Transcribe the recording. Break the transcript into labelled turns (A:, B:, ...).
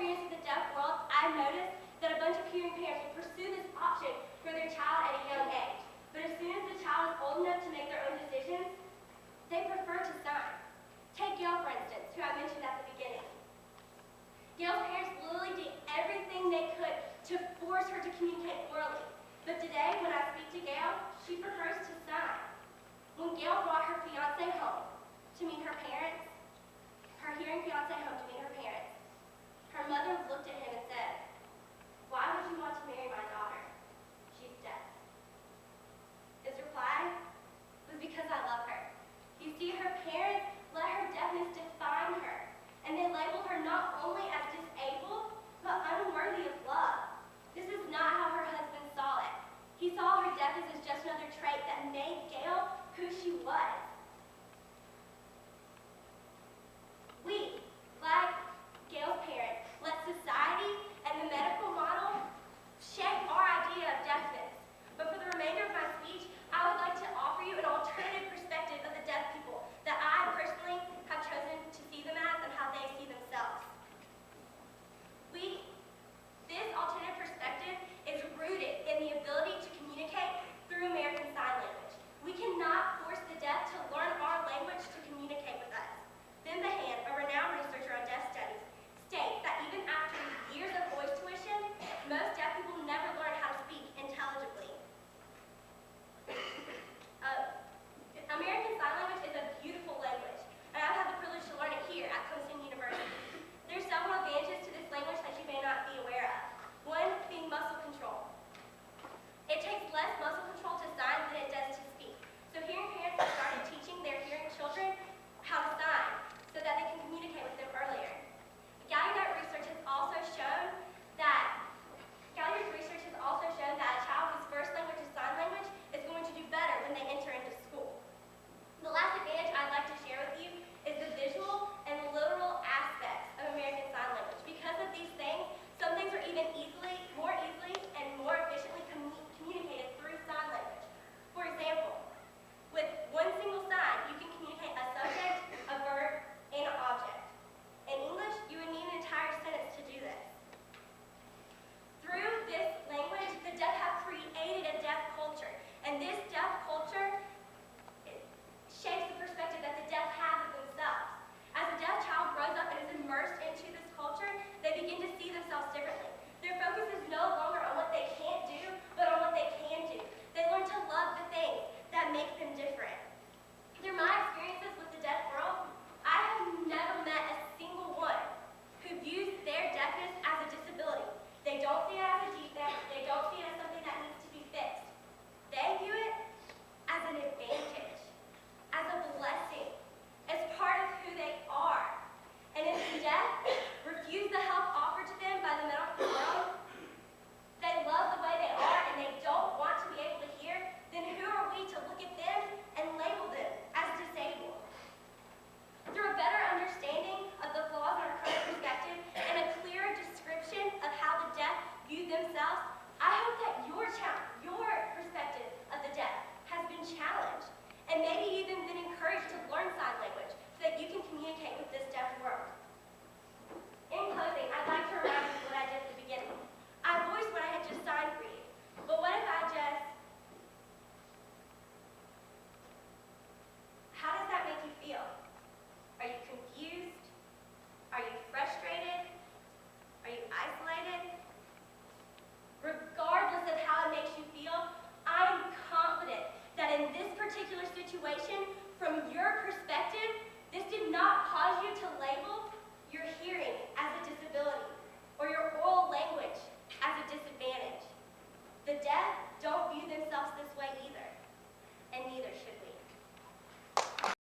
A: experience with the deaf world, I've noticed that a bunch of hearing parents will pursue this option for their child at a young age. But as soon as the child is old enough to make their own decisions, they prefer to sign. Take Gail, for instance, who I mentioned at the beginning. Gail's parents literally did everything they could to force her to communicate orally. But today, when I speak to Gail, she prefers to sign. When Gail brought her fiancé home to meet her parents,